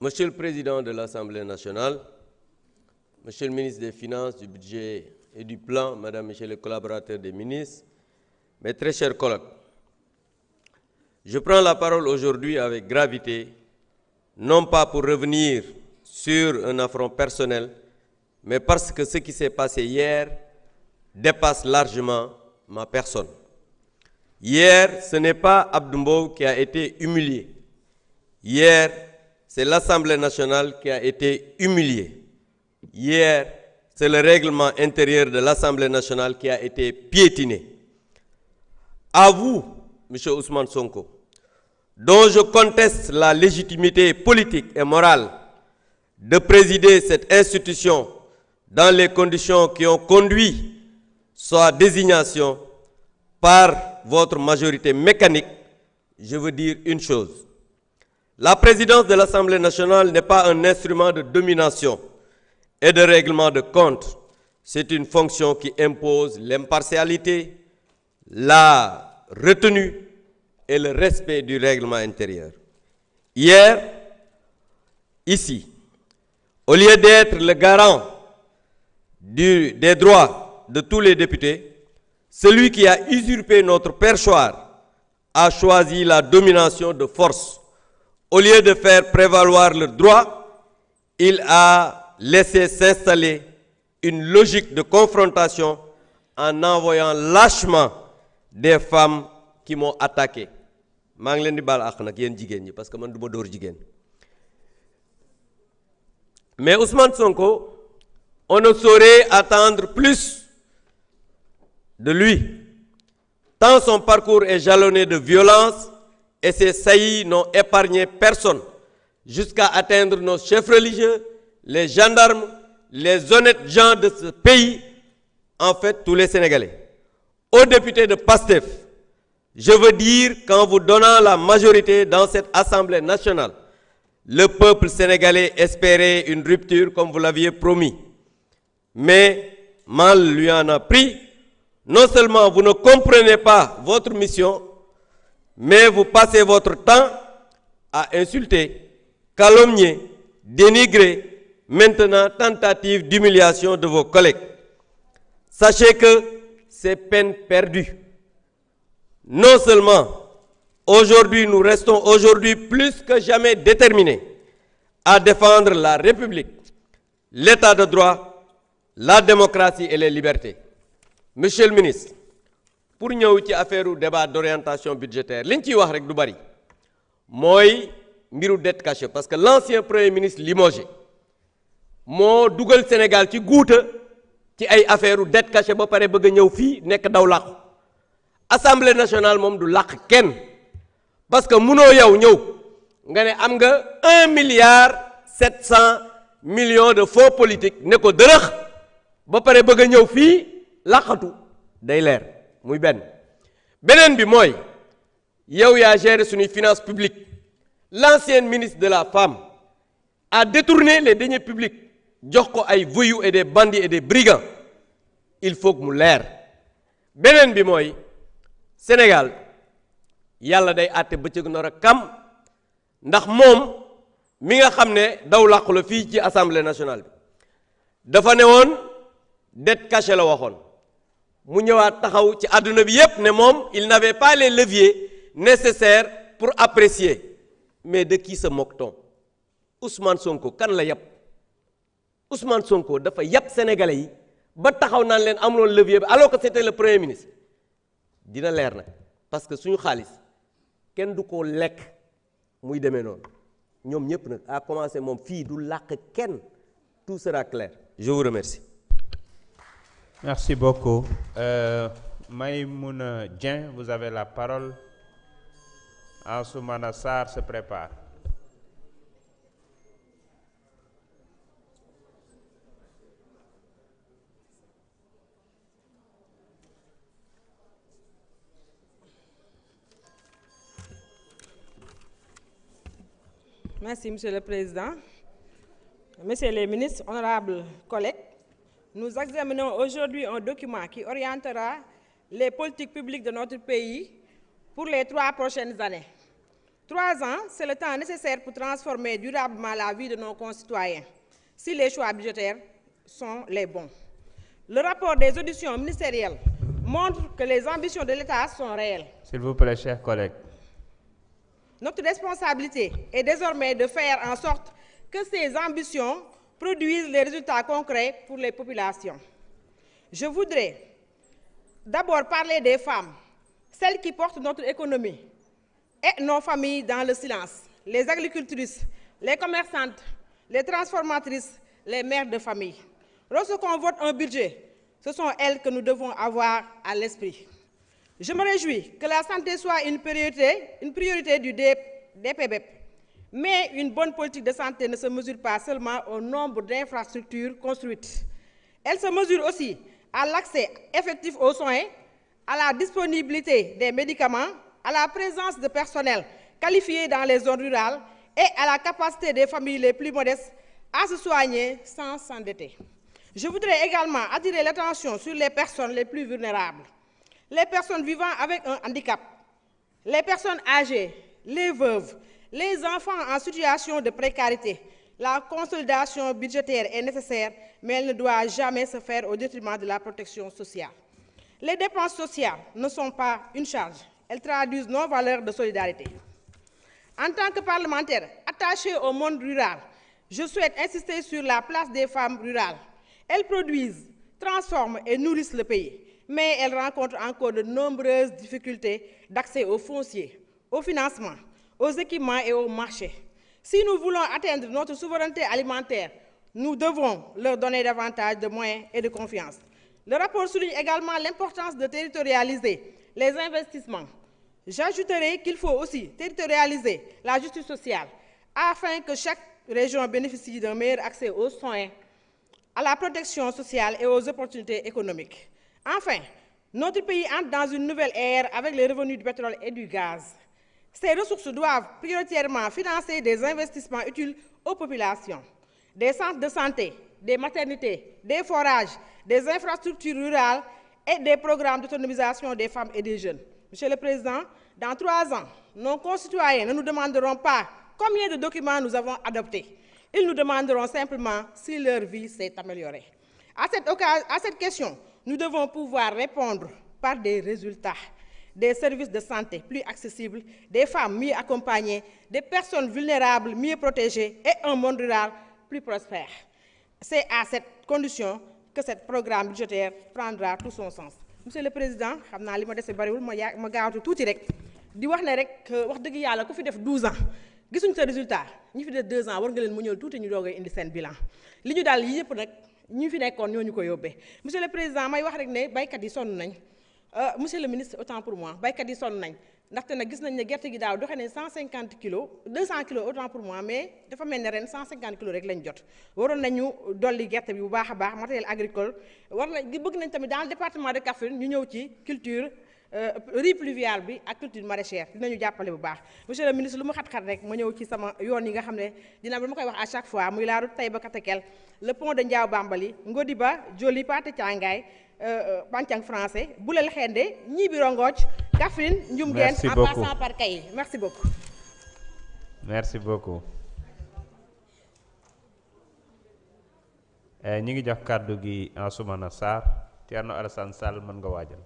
Monsieur le Président de l'Assemblée nationale, Monsieur le ministre des Finances, du Budget et du Plan, Madame, Messieurs les collaborateurs des ministres, mes très chers collègues, je prends la parole aujourd'hui avec gravité, non pas pour revenir sur un affront personnel, mais parce que ce qui s'est passé hier dépasse largement ma personne. Hier, ce n'est pas Abdou Mbow qui a été humilié. Hier, c'est l'Assemblée nationale qui a été humiliée. Hier, c'est le règlement intérieur de l'Assemblée nationale qui a été piétiné. À vous, M. Ousmane Sonko, dont je conteste la légitimité politique et morale de présider cette institution dans les conditions qui ont conduit sa désignation par votre majorité mécanique, je veux dire une chose. La présidence de l'Assemblée nationale n'est pas un instrument de domination et de règlement de compte. C'est une fonction qui impose l'impartialité, la retenue et le respect du règlement intérieur. Hier, ici, au lieu d'être le garant des droits de tous les députés, celui qui a usurpé notre perchoir a choisi la domination de force. Au lieu de faire prévaloir le droit, il a laissé s'installer une logique de confrontation en envoyant lâchement des femmes qui m'ont attaqué. maa ngi leen di baal àq nag yéen jigéen ñi parce que man du ma dóor jigéen. Mais Ousmane Sonko, on ne saurait attendre plus de lui, tant son parcours est jalonné de violence et ses saillies n'ont épargné personne, jusqu'à atteindre nos chefs religieux, les gendarmes, les honnêtes gens de ce pays, en fait tous les Sénégalais. Aux députés de PASTEF, je veux dire qu'en vous donnant la majorité dans cette Assemblée nationale, le peuple sénégalais espérait une rupture comme vous l'aviez promis. Mais mal lui en a pris. Non seulement vous ne comprenez pas votre mission, mais vous passez votre temps à insulter, calomnier, dénigrer, maintenant tentative d'humiliation de vos collègues. Sachez que c'est peine perdue. Non seulement aujourd'hui, nous restons aujourd'hui plus que jamais déterminés à défendre la République, l'état de droit, la démocratie et les libertés. Monsieur le ministre, pour ñëw ci affaire débat d'orientation budgétaire liñ ciy wax rek du bari mooy mbiru dette cachée parce que l'ancien premier ministre limogé moo dugal Sénégal ci guuta ci ay affaire dette cachée ba pare bëgg a ñëw fii nekk daw làqu Assemblée nationale moom du làq kenn parce que munoo yow ñëw nga ne am nga 1,7 milliard de fonds politiques ne ko dërëx ba pare bëgg a ñëw fii làqatu day leer muy beneen bi mooy yow yaa géré suñuy finances publiques l'ancienne ministre de la femme a détourné les deniers publics jox ko ay voyous et des bandits et des brigands il faut que mu leer beneen bi mooy Sénégal yàlla day àtte bëccëg nar a kam ndax moom mi nga xam ne daw làqu la fii ci Assemblée nationale bi dafa ne woon dette cachée la waxoon mu ñëwaat taxaw ci àdduna bi yépp ne moom il n'avait pas les leviers nécessaires pour apprécier mais de qui se moque-t-on Ousmane Sonko kan la yàpp Ousmane Sonko dafa yàpp sénégalais yi ba taxaw naan leen amuloon levier bi alors que c'était le premier ministre dina leer nag parce que suñu xaalis kenn du ko lekk muy demee noonu ñoom ñëpp nag à commencer moom fii du làq kenn tout sera clair je vous remercie. Merci beaucoup. Maïmouna Dieng, vous avez la parole. Ansoumana Sarr se prépare. Merci, Monsieur le Président. Messieurs les ministres, honorables collègues, nous examinons aujourd'hui un document qui orientera les politiques publiques de notre pays pour les 3 prochaines années. 3 ans, c'est le temps nécessaire pour transformer durablement la vie de nos concitoyens, si les choix budgétaires sont les bons. Le rapport des auditions ministérielles montre que les ambitions de l'État sont réelles. S'il vous plaît, chers collègues. Notre responsabilité est désormais de faire en sorte que ces ambitions produisent les résultats concrets pour les populations. Je voudrais d'abord parler des femmes, celles qui portent notre économie et nos familles dans le silence, les agricultrices, les commerçantes, les transformatrices, les mères de famille. Lorsqu'on vote un budget, ce sont elles que nous devons avoir à l'esprit. Je me réjouis que la santé soit une priorité du DPBEP. Mais une bonne politique de santé ne se mesure pas seulement au nombre d'infrastructures construites. Elle se mesure aussi à l'accès effectif aux soins, à la disponibilité des médicaments, à la présence de personnel qualifié dans les zones rurales et à la capacité des familles les plus modestes à se soigner sans s'endetter. Je voudrais également attirer l'attention sur les personnes les plus vulnérables, les personnes vivant avec un handicap, les personnes âgées, les veuves, les enfants en situation de précarité. La consolidation budgétaire est nécessaire, mais elle ne doit jamais se faire au détriment de la protection sociale. Les dépenses sociales ne sont pas une charge, elles traduisent nos valeurs de solidarité. En tant que parlementaire attaché au monde rural, je souhaite insister sur la place des femmes rurales. Elles produisent, transforment et nourrissent le pays, mais elles rencontrent encore de nombreuses difficultés d'accès aux fonciers, au financement, aux équipements et aux marchés. Si nous voulons atteindre notre souveraineté alimentaire, nous devons leur donner davantage de moyens et de confiance. Le rapport souligne également l'importance de territorialiser les investissements. J'ajouterai qu'il faut aussi territorialiser la justice sociale afin que chaque région bénéficie d'un meilleur accès aux soins, à la protection sociale et aux opportunités économiques. Enfin, notre pays entre dans une nouvelle ère avec les revenus du pétrole et du gaz. Ces ressources doivent prioritairement financer des investissements utiles aux populations, des centres de santé, des maternités, des forages, des infrastructures rurales et des programmes d'autonomisation des femmes et des jeunes. Monsieur le Président, dans 3 ans, nos concitoyens ne nous demanderont pas combien de documents nous avons adoptés. Ils nous demanderont simplement si leur vie s'est améliorée. À cette question, nous devons pouvoir répondre par des résultats, des services de santé plus accessibles, des femmes mieux accompagnées, des personnes vulnérables mieux protégées et un monde rural plus prospère. C'est à cette condition que ce programme budgétaire prendra tout son sens. Monsieur le Président, je sais que je vais gaaw tuuti rek di wax ne rek wax dëgg yàlla ku fi def 12 ans gisuñ sa résultat ñi fi def 2 ans war nga leen mu ñëw tuuti ñu doog a indi seen bilan li ñu daal yi yëpp nag ñi fi nekkoon ñoo ñu ko yóbbee. Monsieur le Président, may wax rek ne baykat yi sonn nañ. Monsieur le ministre, autant pour moi, baykat yi sonn nañ ndaxte nag gis nañ ne gerte gi daaw doxee ne 150 kilos 200 kilos autant pour moi, mais dafa mel ne ren 150 kilos rek lañ jot. Waroon nañu dolli gerte bi bu baax a baax matériel agricole war nañ bëgg nañ tamit dans le département de Kaffrine ñu ñëw ci culture riz pluvial bi ak culture maraîchère dinañu jàppale bu baax. Monsieur le ministre, lu mu xat-xat rek ma ñëw ci sama yoon yi nga xam ne dina ma koy wax à chaque fois muy la route Taïba Katakel, le pont de Ndiaw Bambali, Ngodiba, Joli, Pathé Thiangay, Pancang français, Boulel Khende, Nibiro Ngotch, Kaffrine, Ndioumgen, en passant par Kayi. Merci beaucoup. Merci beaucoup. Ñi ngi jox kàddu gi Ansoumana Sarr, Thierno Alassane Sall mën nga waajal.